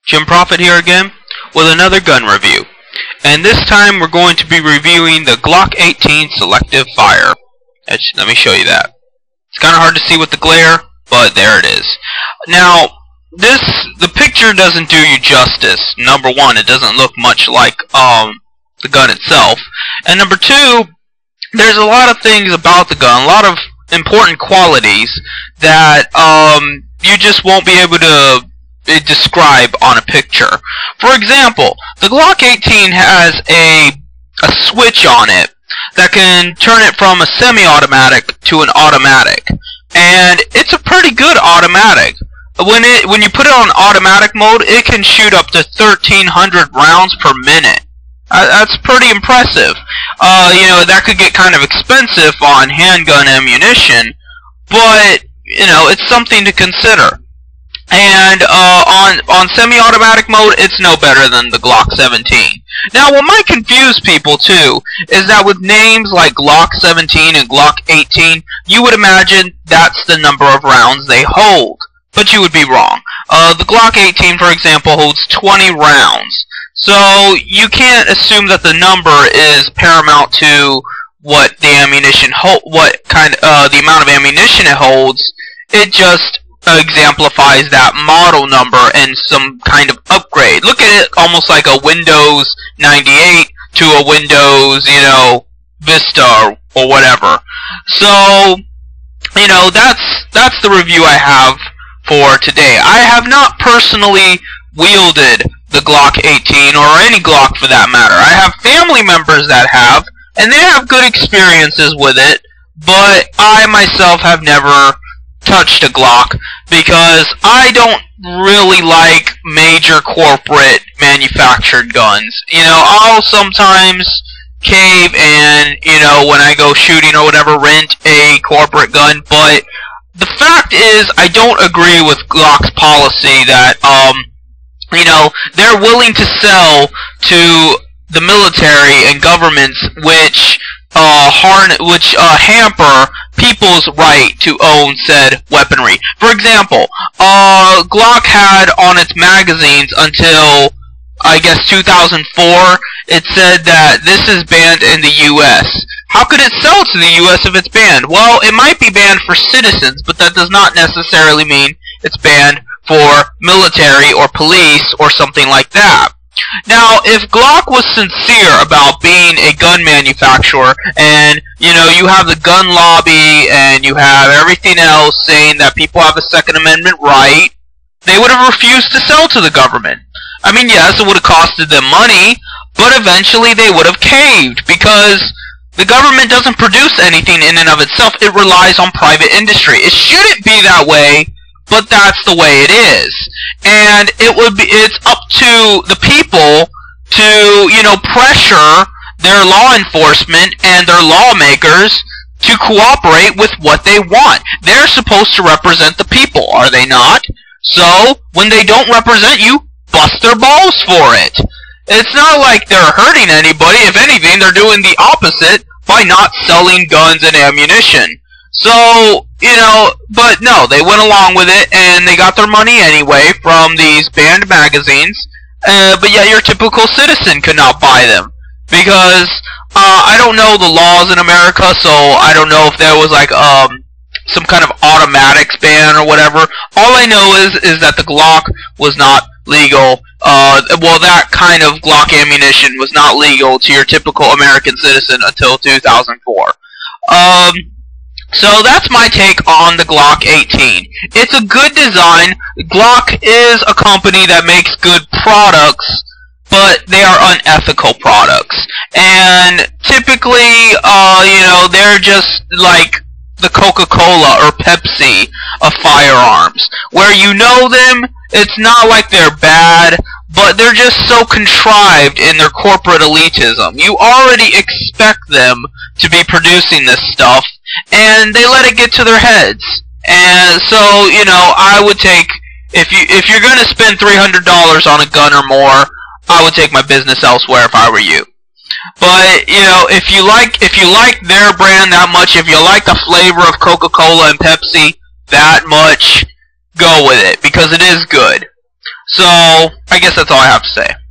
Jim Prophet here again with another gun review. And this time we're going to be reviewing the Glock 18 Selective Fire. Let me show you that. It's kind of hard to see with the glare, but there it is. Now, the picture doesn't do you justice. Number one, it doesn't look much like the gun itself. And number two, there's a lot of things about the gun, a lot of important qualities that you just won't be able to describe on a picture. For example, the Glock 18 has a switch on it that can turn it from a semi-automatic to an automatic, and it's a pretty good automatic. When you put it on automatic mode, it can shoot up to 1,300 rounds per minute. That's pretty impressive. You know, that could get kind of expensive on handgun ammunition, but you know, it's something to consider. And on semi-automatic mode, it's no better than the Glock 17. Now, what might confuse people too is that with names like Glock 17 and Glock 18, you would imagine that's the number of rounds they hold, but you would be wrong. The Glock 18, for example, holds 20 rounds, so you can't assume that the number is paramount to what the ammunition the amount of ammunition it holds. It just exemplifies that model number and some kind of upgrade. Look at it almost like a Windows 98 to a Windows, you know, Vista or whatever. So, you know, that's the review I have for today. I have not personally wielded the Glock 18 or any Glock for that matter. I have family members that have, and they have good experiences with it, but I myself have never touched a Glock because I don't really like major corporate manufactured guns. You know, I'll sometimes cave and, you know, when I go shooting or whatever, rent a corporate gun, but the fact is I don't agree with Glock's policy that, you know, they're willing to sell to the military and governments which hamper people's right to own said weaponry. For example, Glock had on its magazines until, I guess, 2004, it said that this is banned in the U.S. How could it sell to the U.S. if it's banned? Well, it might be banned for citizens, but that does not necessarily mean it's banned for military or police or something like that. Now, if Glock was sincere about being a gun manufacturer, and, you know, you have the gun lobby, and you have everything else saying that people have a Second Amendment right, they would have refused to sell to the government. I mean, yes, it would have costed them money, but eventually they would have caved, because the government doesn't produce anything in and of itself. It relies on private industry. It shouldn't be that way, but that's the way it is. And it's up to the people to, you know, pressure their law enforcement and their lawmakers to cooperate with what they want. They're supposed to represent the people, are they not? So, when they don't represent you, bust their balls for it. It's not like they're hurting anybody. If anything, they're doing the opposite by not selling guns and ammunition. So, you know, but no, they went along with it, and they got their money anyway from these banned magazines, but yeah, your typical citizen could not buy them, because, I don't know the laws in America, so I don't know if there was, like, some kind of automatics ban or whatever. All I know is that the Glock was not legal. Well, that kind of Glock ammunition was not legal to your typical American citizen until 2004. So that's my take on the Glock 18. It's a good design. Glock is a company that makes good products, but they are unethical products. And typically, you know, they're just like the Coca-Cola or Pepsi of firearms, where you know them, it's not like they're bad, but they're just so contrived in their corporate elitism. You already expect them to be producing this stuff, and they let it get to their heads. And so, you know, I would take, if you're going to spend $300 on a gun or more, I would take my business elsewhere if I were you. But, you know, if you like their brand that much, if you like the flavor of Coca-Cola and Pepsi that much, go with it, because it is good. So, I guess that's all I have to say.